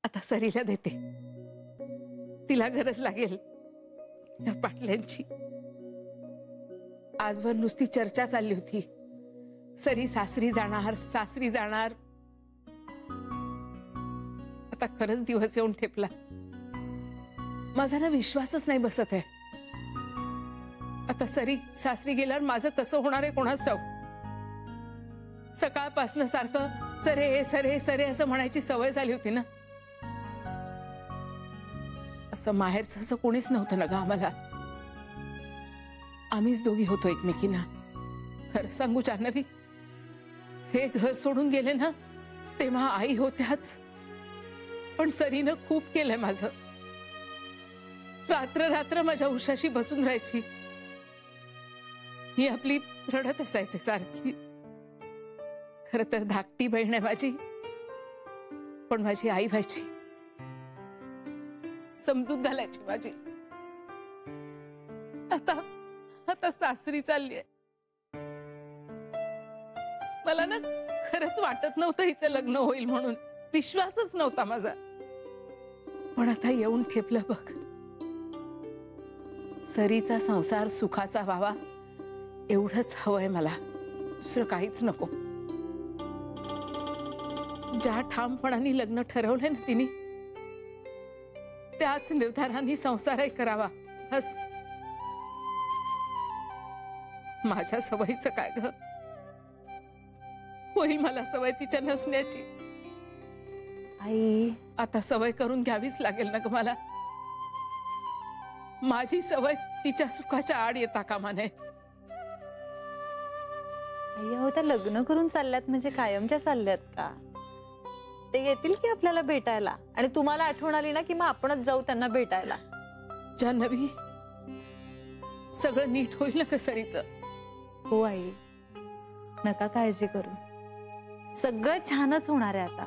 आता सरीला देते, तिला गरज लागेल त्या पाटल्यांची. आजवर नुसती चर्चा चालली होती, सरी सासरी जाणार सासरी जाणार. आता खरंच दिवस येऊन ठेपला. माझा ना विश्वासच नाही बसत आहे. आता सरी सासरी गेल्यावर माझं कसं होणार आहे कोणास ठाऊक. सकाळपासनं सारखं सरे सरे सरे असं म्हणायची सवय झाली होती ना. असं माहेरचं असं कोणीच नव्हतं ना ग आम्हाला. आम्हीच दोघी होतो एकमेकींना. खरं सांगू जान्हवी, हे घर सोडून गेले ना तेव्हा आई होत्याच, पण सरीनं खूप केलंय माझं. रात्र रात्र माझ्या उशाशी बसून राहायची. ही आपली रडत असायची सारखी. खर तर धाकटी बहीण आहे माझी, पण माझी आई व्हायची, समजून घालायची माझी. आता आता सासरी चालली आहे. मला ना खरंच वाटत नव्हतं हिचं लग्न होईल म्हणून, विश्वासच नव्हता माझा. पण आता येऊन ठेपलं बघ. सरीचा संसार सुखाचा व्हावा एवढंच हवंय मला, दुसरं काहीच नको. ज्या ठामपणाने लग्न ठरवलंय ना तिने, त्याच निर्धाराने संसारही करावा. बस. माझ्या सवयीचं काय ग, होईल मला सवय तिच्या नसण्याची. आई, आता सवय करून घ्यावीच लागेल ना ग मला. माझी सवय तिच्या सुखाच्या आड येता कामा नये. आई अहो, त्या लग्न करून चालल्यात म्हणजे कायमच्या चालल्यात का? ते येतील की आपल्याला भेटायला, आणि तुम्हाला आठवण आली ना की मग आपणच जाऊ त्यांना भेटायला. जान्हवी, सगळं नीट होईल ना ग सरीचं? हो आई, नका काळजी करू, सगळं छानच होणार आहे आता.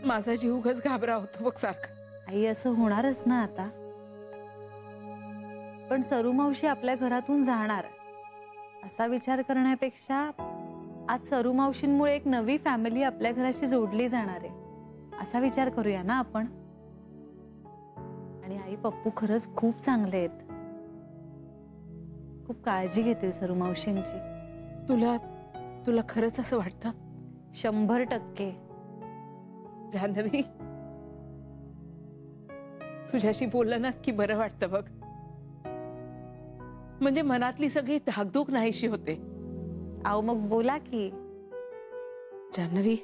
माझा जीव उगाच घाबरा होतो बघ सारखा. आई, असं होणारच ना आता. पण सरू मावशी आपल्या घरातून जाणार असा विचार करण्यापेक्षा आज सरू मावशींमुळे एक नवी फॅमिली आपल्या घराशी जोडली जाणार आहे असा विचार करूया ना आपण. आणि आई, पप्पू खरंच खूप चांगले आहेत, खूप काळजी घेतील सरू मावशींची. तुला तुला खरंच असं वाटतं? 100%. जान्हवी, तुझ्याशी बोललं ना की बरं वाटतं बघ. म्हणजे मनातली सगळी धाकधूक नाहीशी होते. आओ मग बोला की. जान्हवी,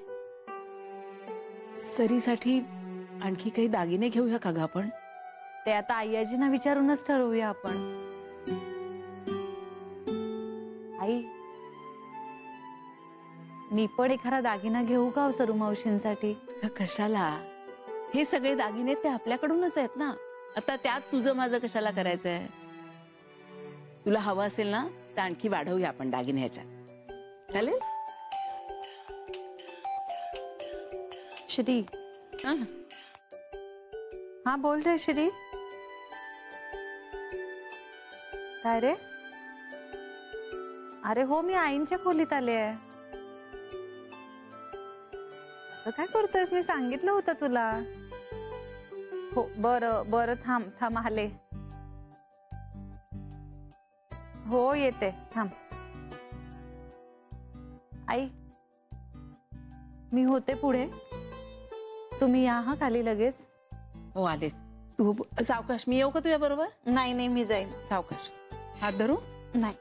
सरीसाठी आणखी काही दागिने घेऊया का ग आपण? ते आता आईजींना विचारूनच ठरवूया आपण. आई, मी पण एखादा दागिना घेऊ का सरू मावशींसाठी? कशाला? हे सगळे दागिने ते आपल्याकडूनच आहेत ना. आता त्यात तुझं माझं कशाला करायचंय? तुला हवं असेल ना तर आणखी वाढवूया आपण दागिने ह्याच्यात, चालेल? श्री. हाँ बोल रे श्री. काय रे? अरे हो, मी आईंच्या खोलीत आले आहे. असं काय करतोयस? मी सांगितलं होतं तुला. हो बरं बरं, थांब थांब आले. हो येते, थांब. आई, मी होते पुढे, तुम्ही या हा खाली लगेच. हो आलेस. तू सावकाश. मी येऊ का तुझ्या बरोबर? नाही नाही, मी जाईन. सावकाश. हात धरू? नाही.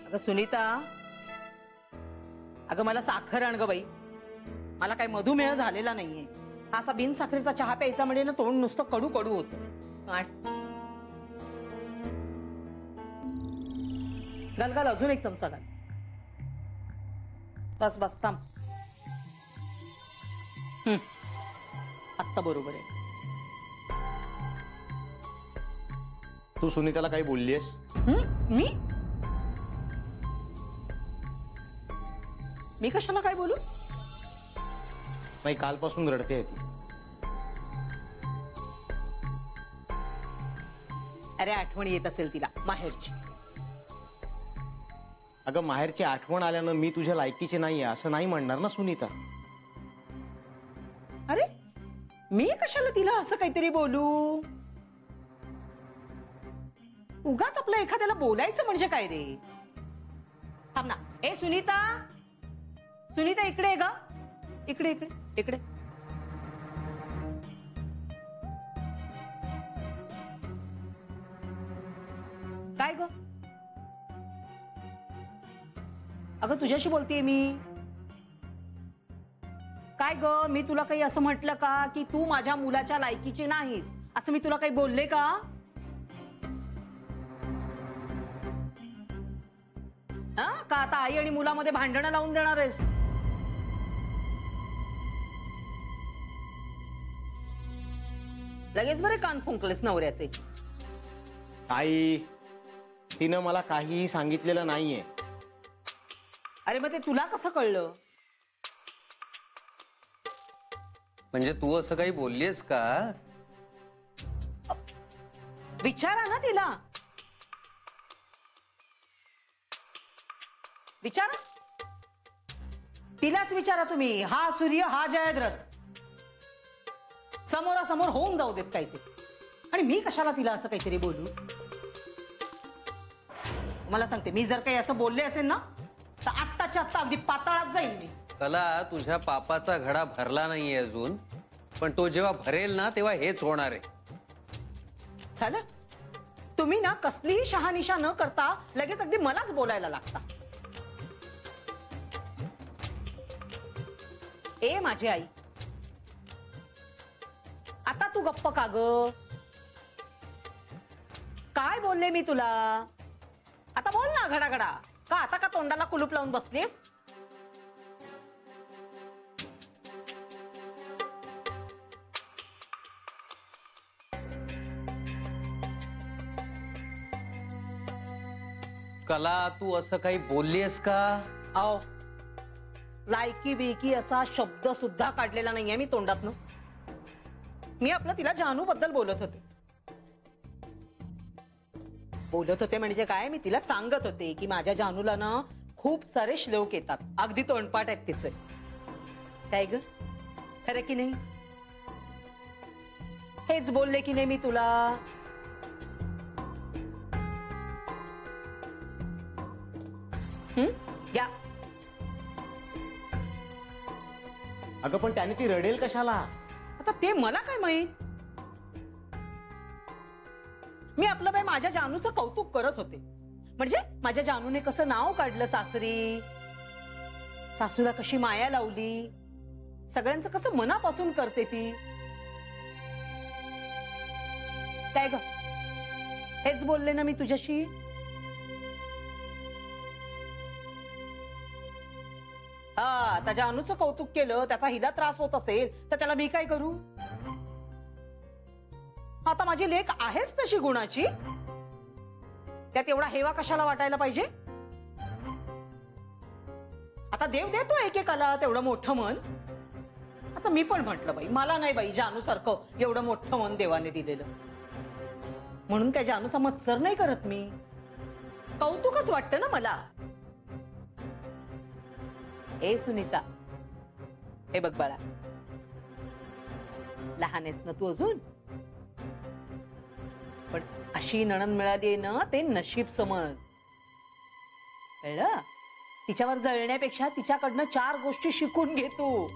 अगं सुनीता, अगं मला साखर आण ग बाई. मला काही मधुमेह झालेला नाहीये. असा बिन साखरेचा चहा प्यायचा म्हणजे ना तोंड नुसतं कडू कडू होतं. घाल घाल, अजून एक चमचा घाल. बस बस, थांब. आत्ता बरोबर आहे. तू सुनीताला काही बोललीयस? मी कशाला काय बोलू? नाही, कालपासून रडते ती. अरे आठवण येत असेल तिला माहेरची. अगं माहेरची आठवण आल्यानं मी तुझ्या लायकीची नाहीये असं नाही म्हणणार ना सुनीता. अरे मी कशाला तिला असं काहीतरी बोलू? उगाच आपलं एखाद्याला बोलायचं म्हणजे काय रे? थांब ना. ए सुनीता, सुनीता इकडे आहे का? इकडे इकडे इकडे. काय ग? अगं तुझ्याशी बोलतेय मी. काय ग, मी तुला काही असं म्हटलं का की तू माझ्या मुलाच्या लायकीची नाहीस? असं मी तुला काही बोलले का? का आता आई आणि मुलामध्ये भांडणं लावून देणार आहेस? लगेच बरे कान फुंकलेस नवऱ्याचे. आई, तिनं मला काहीही सांगितलेलं नाहीये. अरे मग ते तुला कसं कळलं? म्हणजे तू असं काही बोललीस का? विचारा ना तिला. विचारा, तिलाच विचारा तुम्ही. हा सूर्य हा जयद्रथ समोरासमोर होऊन जाऊ देत काय ते. आणि मी कशाला तिला असं काहीतरी बोलू? मला सांगते, मी जर काही असं बोलले असेल ना तर आत्ताच्या आत्ता अगदी पाताळात जाईल मी. कला, तुझ्या पापाचा घडा भरला नाहीये अजून, पण तो जेव्हा भरेल ना तेव्हा हेच होणार आहे. झालं? तुम्ही ना कसलीही शहानिशा न करता लगेच अगदी मलाच बोलायला लागता. ए माझी आई, आता तू गप्प का ग? काय बोलले मी तुला? आता बोल ना घडाघडा. का आता का तोंडाला कुलूप लावून बसलीस? कला, तू असं काही बोललीस का? आओ, लायकी बिकी असा शब्द सुद्धा काढलेला नाहीये मी तोंडातनं. मी आपलं तिला जानू बद्दल बोलत होते. म्हणजे काय, मी तिला सांगत होते की माझ्या जानूला ना खूप सारे श्लोक येतात, अगदी तोंडपाठ आहेत तिचे. काय ग, खरं की नाही? हेच बोलले की नाही मी तुला? या. अगं पण त्याने ती रडेल कशाला? आता ते मला काय माहित. मी आपलं बाई माझ्या जानूचं कौतुक करत होते. म्हणजे माझ्या जानूने कसं नाव काढलं सासरी, सासूला कशी माया लावली, सगळ्यांचं कसं मनापासून करते ती. काय ग, हेच बोलले ना मी तुझ्याशी? हा, त्याच्या जानूचं कौतुक केलं, त्याचा हिला त्रास होत असेल तर त्याला मी काय करू? आता माझी लेक आहेच तशी गुणाची, त्यात एवढा हेवा कशाला वाटायला पाहिजे? आता देव देतो एकेकाला तेवढं मोठं मन. आता मी पण म्हटलं बाई, मला नाही बाई जानू सारखं एवढं मोठं मन देवाने दिलेलं, म्हणून काय जानूचा मत्सर नाही करत मी. कौतुकच वाटतं ना मला. ए सुनीता, हे बघ बाळा, लहान आहेस ना तू अजून, पण अशी नणंद मिळाली ना ते नशीब समज. कळलं? तिच्यावर जळण्यापेक्षा तिच्याकडनं 4 गोष्टी शिकून घे तू.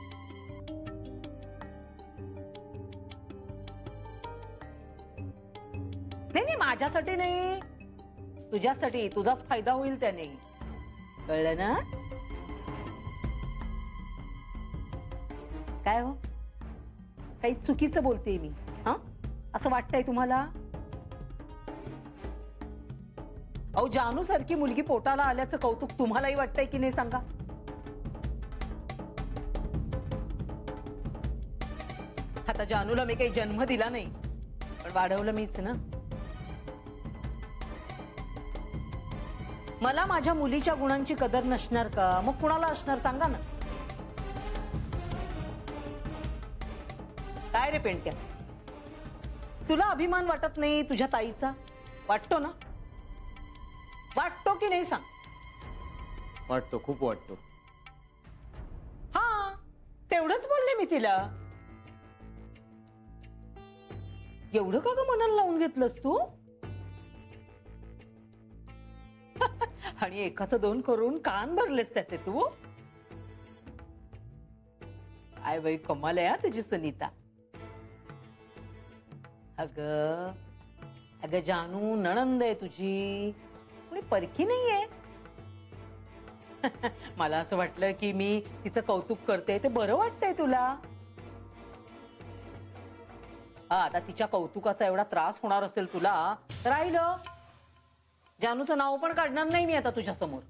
नाही, माझ्यासाठी नाही, तुझ्यासाठी. तुझाच फायदा होईल त्याने. कळलं ना? काय हो, काही चुकीचं बोलते मी? हा, असं वाटतंय तुम्हाला? अहो, जानू सारखी मुलगी पोटाला आल्याचं कौतुक तुम्हालाही वाटतंय की नाही सांगा? आता जानूला मी काही जन्म दिला नाही, पण वाढवलं मीच ना. मला माझ्या मुलीच्या गुणांची कदर नसणार का? मग कुणाला असणार सांगा ना. काय रे पेंट्या, तुला अभिमान वाटत नाही तुझ्या ताईचा? वाटतो ना? वाटतो की नाही सांग? वाटतो, खूप वाटतो. हा, तेवढंच बोलले मी तिला. एवढं का ग मनाला लावून घेतलंस तू? आणि एकाचं दोन करून कान भरलेस त्याचे तू. आय बाई, कमाल आहे तुझी सुनीता. अग जानू नणंद आहे तुझी, कोणी परकी नाहीये. मला असं वाटलं की मी तिचं कौतुक करते ते बरं वाटतंय तुला. हा, आता तिच्या कौतुकाचा एवढा त्रास होणार असेल तुला तर राहिलं, जानूचं नाव पण काढणार नाही मी आता तुझ्या समोर.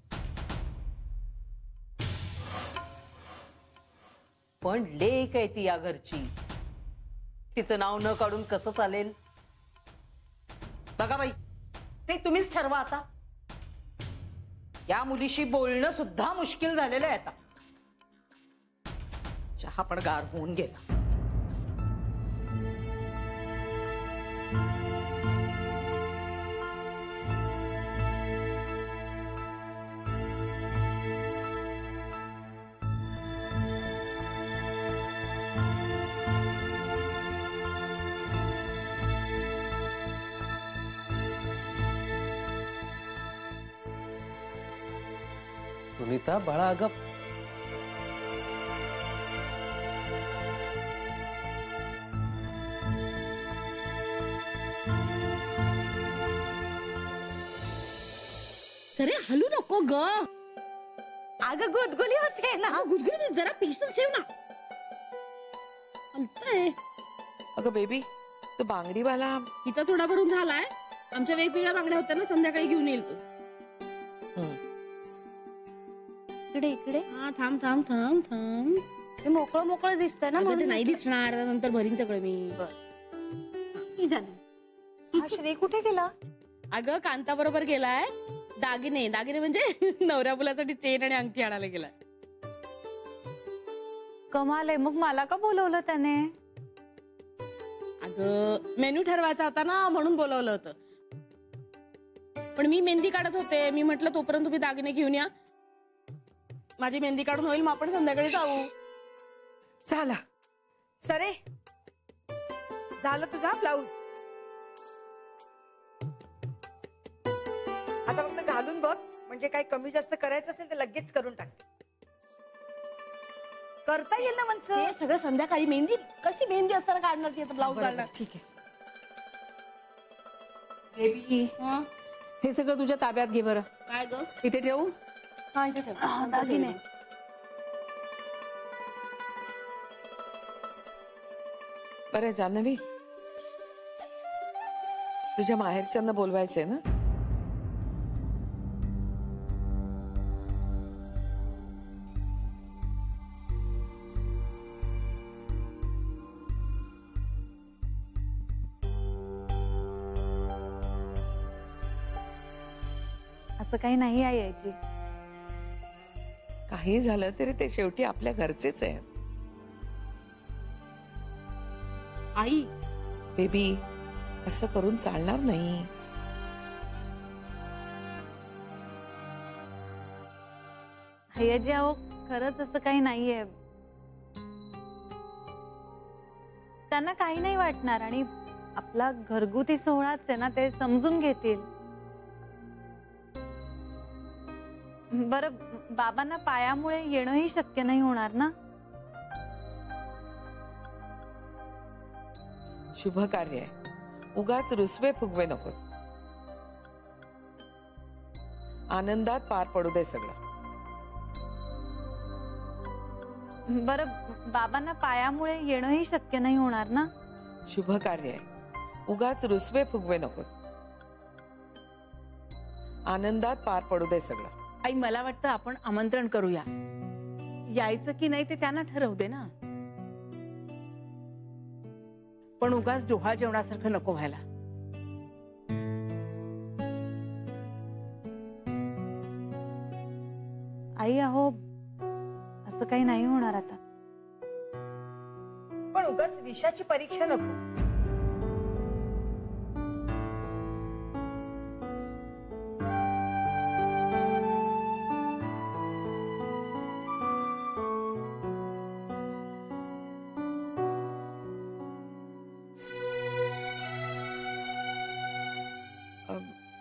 पण लेक आहे ती या घरची, तिचं नाव न काढून कसं चालेल? बघा बाई, ते तुम्हीच ठरवा आता. या मुलीशी बोलणं सुद्धा मुश्किल झालेलं आहे आता. चहा पण गार होऊन गेला. सुनीता बाळा, अगं अरे हलू नको ग. अगं गुदगुली होते ना. गुदगुली जरा पेशन्स ठेव ना. हलतंय. अगं बेबी, तो बांगडीवाला हिचा चोडा भरून झालाय. आमच्या वेगवेगळ्या बांगड्या होत्या ना, संध्याकाळी घेऊन येईल तो. इकडे इकडे. हा, थांब थांब थांब थांब. ते मोकळं मोकळं दिसतंय ना. अगं, ते नाही दिसणार, नंतर भरीन सगळं मी. ही झाली. हा, श्री कुठे गेला? अगं, कांता बरोबर गेलाय. दागिने दागिने म्हणजे नवऱ्या मुलासाठी चेन आणि अंगठी आणायला गेलाय. कमाल आहे. मग मला का बोलवलं त्याने? अगं, मेन्यू ठरवायचा होता ना, म्हणून बोलवलं होतं. पण मी मेहंदी काढत होते. मी म्हटलं तोपर्यंत तुम्ही दागिने घेऊन या. माझी मेहंदी काढून होईल, मग आपण संध्याकाळी जाऊ. झाला सरे, झालं तुझा ब्लाऊज. आता फक्त घालून बघ, म्हणजे काही कमी जास्त करायचं असेल तर लगेच करून टाकते. करता येईल ना मनस? हे सगळं संध्याकाळी. मेहंदी कशी मेहंदी असताना काढणार ती, आता ब्लाऊज काढणार. ठीक आहे. बेबी, हे सगळं तुझ्या ताब्यात घे बरं. काय ग? इथे ठेवू? हा, इथे ठेव. दागिने. बरं जान्हवी, तुझ्या माहेरच्यांना बोलवायचंय ना? असं काही नाही आहे यायची. काही झालं तरी ते शेवटी आपल्या घरचेच आहे. आई, बेबी, असं करून चालणार नाही. हयाजी, अहो खरंच असं काही नाहीये. त्यांना काही नाही वाटणार आणि आपला घरगुती सोहळाच आहे ना, ते समजून घेतील. बरं, बाबांना पायामुळे येणंही शक्य नाही होणार ना. शुभ कार्य आहे, उगाच रुसवे फुगवे नको. आनंदात पार पडू दे सगळं. बरं, बाबांना पायामुळे येणंही शक्य नाही होणार ना? शुभ कार्य आहे, उगाच रुसवे फुगवे नको. आनंदात पार पडू दे सगळं. आई मला वाटतं आपण आमंत्रण करूया. यायचं की नाही ते त्यांना ठरवू दे ना. पण उगाच डोहाळ जेवणासारखं नको व्हायला. आई अहो, असं काही नाही होणार आता. पण उगाच विषाची परीक्षा नको.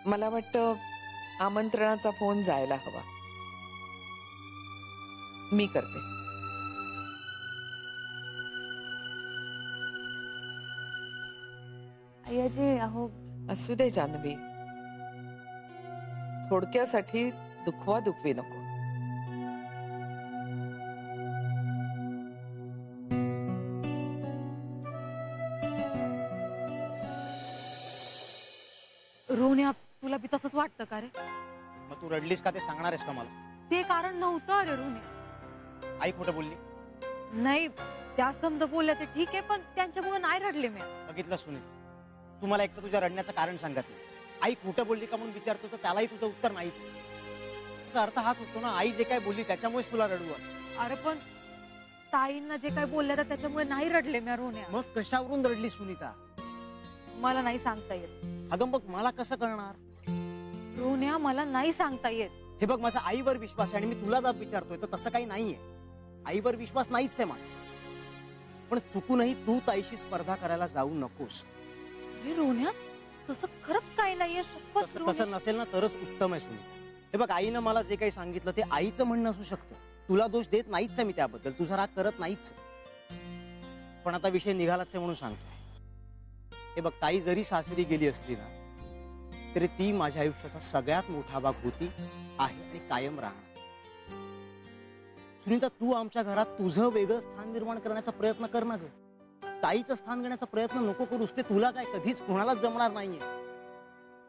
मला वाटतं आमंत्रणाचा फोन जायला हवा. मी करते. आईजी अहो, असू दे जान्हवी, थोडक्यासाठी दुखवा दुखवी नको. रोन्या, तुला बी तसंच वाटतं का रे? मग तू रडलीस का ते सांगणार आहेस का मला? ते कारण नव्हतं अरे रोन्या. आई खोटं बोलली? नाही, त्या समजा बोलल्या ते ठीक आहे, पण त्यांच्यामुळे नाही रडले मी. बघितलं सुनीता, तू मला एक तर तुझ्या रडण्याचं कारण सांगत नाहीस. आई खोटं बोलली का म्हणून विचारतो तर त्यालाही तुझं उत्तर नाहीच. त्याचा अर्थ हाच होतो ना, आई जे काय बोलली त्याच्यामुळेच तुला रडू आलं. अरे पण ताईंना जे काय बोलल्या तर त्याच्यामुळे नाही रडले मी रोन्या. मग कशावरून रडली सुनीता? मला नाही सांगता येत. अगं मग मला कसं कळणार? रोन्या, मला नाही सांगता येत. हे बघ, माझा आईवर विश्वास आहे आणि मी तुला जाब विचारतोय तर तसं काही नाहीये. आईवर विश्वास नाहीच आहे माझा. पण चुकूनही तू ताईशी स्पर्धा करायला जाऊ नकोस. रोन्या, तसं खरंच काय नाहीये. तसं नसेल ना तरच उत्तम आहे सुनीता. हे बघ, आईनं मला जे काही सांगितलं ते आईचं म्हणणं असू शकतं. तुला दोष देत नाहीच आहे मी त्याबद्दल, तुझा राग करत नाहीच. पण आता विषय निघालाच आहे म्हणून सांगतोय. हे बघ, ताई जरी सासरी गेली असली ना तरी ती माझ्या आयुष्याचा सगळ्यात मोठा भाग होती, आहे आणि कायम राहणार. सुनीता, तू आमच्या घरात तुझं वेगळं स्थान निर्माण करण्याचा प्रयत्न कर ना ग. ताईचं स्थान घेण्याचा प्रयत्न नको करूस. ते तुला काय कधीच कोणालाच जमणार नाहीये.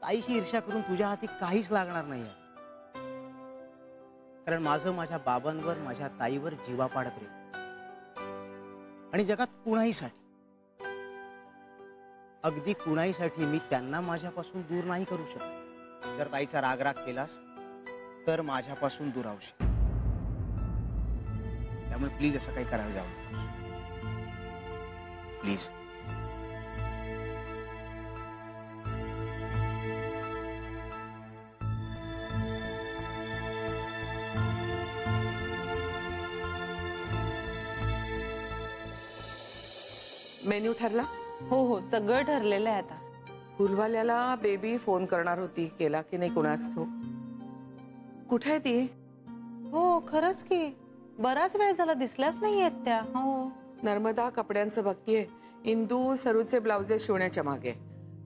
ताईशी ईर्ष्या करून तुझ्या हाती काहीच लागणार नाहीये. कारण माझं माझ्या बाबांवर, माझ्या ताईवर जीवापाड प्रेम. आणि जगात कुणाहीसाठी, अगदी कुणाहीसाठी मी त्यांना माझ्यापासून दूर नाही करू शकत. जर ताईचा राग केलास तर माझ्यापासून दूर राहशील. त्यामुळे प्लीज असं काही करायला जाऊ नकोस. प्लीज. मेन्यू ठरला? हो हो, सगळं ठरलेलं आहे आता. फुलवाल्याला बेबी फोन करणार होती, केला की नाही कुणास ठाऊक. कुठे आहे ती? हो खरंच की, बराच वेळ झाला, दिसल्याच नाहीयेत त्या. हो, नर्मदा कपड्यांचं बघतीये. इंदू सरूचे ब्लाउजेस शिवण्याच्या मागे.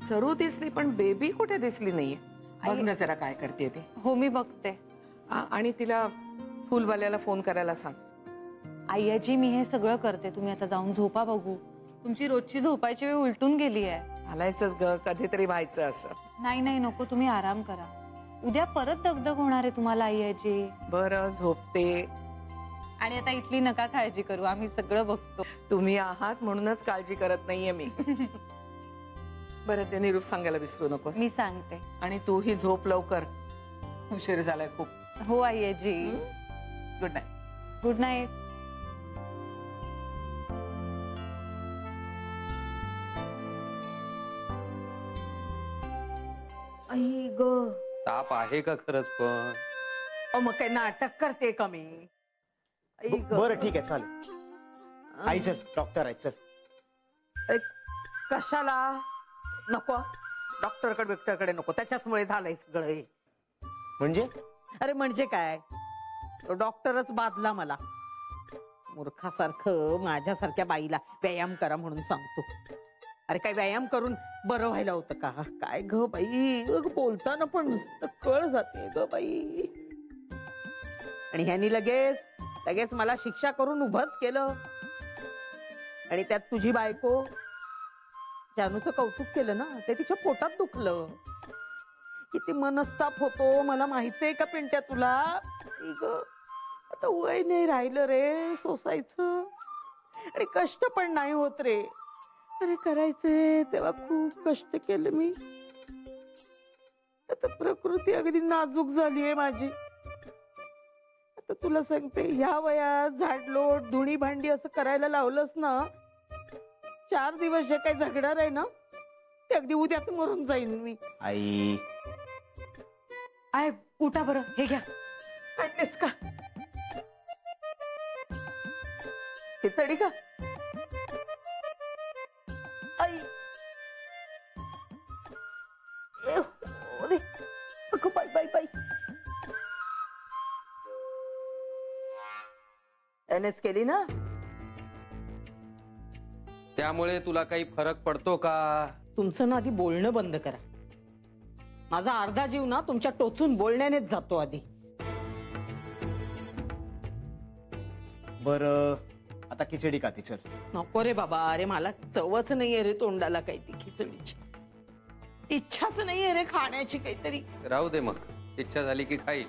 सरू दिसली पण बेबी कुठे दिसली नाहीये. बघ ना जरा काय करते ती. हो, मी बघते. आणि तिला फुलवाल्याला फोन करायला सांग. आईजी, मी हे सगळं करते, तुम्ही आता जाऊन झोपा. बघू, तुमची रोजची झोपायची वेळ उलटून गेली आहे. आलायचंच ग, कधीतरी व्हायचं असं. नाही नाही, नको, तुम्ही आराम करा. उद्या परत दगदग होणार आहे तुम्हाला आईजी. बरं, झोपते. आणि आता इथली नका काळजी करू, आम्ही सगळं बघतो. तुम्ही आहात म्हणूनच काळजी करत नाहीये मी. बरं, ते निरूप सांगायला विसरू नकोस. मी सांगते. आणि तूही झोप लवकर, उशीर झालाय खूप. हो आईजी. Good night. Good night. आई ग, ताप आहे का खरंच? पण मग काय नाटक करते का मी? आई ग. बरं ठीक आहे, चालेल. आई चल, डॉक्टर आहे, चल. अरे, कशाला नको? डॉक्टरकडे नको, त्याच्याचमुळे झालंय सगळं हे. म्हणजे? अरे म्हणजे काय, तो डॉक्टरच बादला मला. मूर्खासारखं माझ्यासारख्या बाईला व्यायाम करा म्हणून सांगतो. अरे काय व्यायाम करून बरं व्हायला होतं का? काय ग बाई, बोलताना पण नुसतं कळ जाते ग बाई. आणि ह्यानी लगेच लगेच मला शिक्षा करून उभंच केलं. आणि त्यात तुझी बायको जानूचं कौतुक केलं ना, ते तिच्या पोटात दुखलं. किती मनस्ताप होतो मला माहितीये का पिंट्या तुला. आता वय नाही राहिलं रे सोसायचं, आणि कष्ट पण नाही होत रे. अरे करायचे तेव्हा खूप कष्ट केलं मी. आता प्रकृती अगदी नाजूक झालीये माझी. आता तुला सांगते, ह्या वयात झाडलोट धुणी भांडी असं करायला लावलंस ना, 4 दिवस जे काही झगणार आहे ना, ते अगदी उद्याच मरून जाईन मी. आई आय उठा बरं, हे घ्या. आणलेस का खिचडी का? आई बाई बाई बाई. एनएच केली ना, त्यामुळे तुला काही फरक पडतो का? तुमचं ना आधी बोलणं बंद करा. माझा अर्धा जीव ना तुमच्या टोचून बोलण्यानेच जातो आधी. बर आता खिचडी का ती? चल नको रे बाबा. अरे मला चवच नाहीये रे तोंडाला काही ती खिचडीची. इच्छाच नाहीये रे खाण्याची काहीतरी. राहू दे मग, इच्छा झाली की खाईल.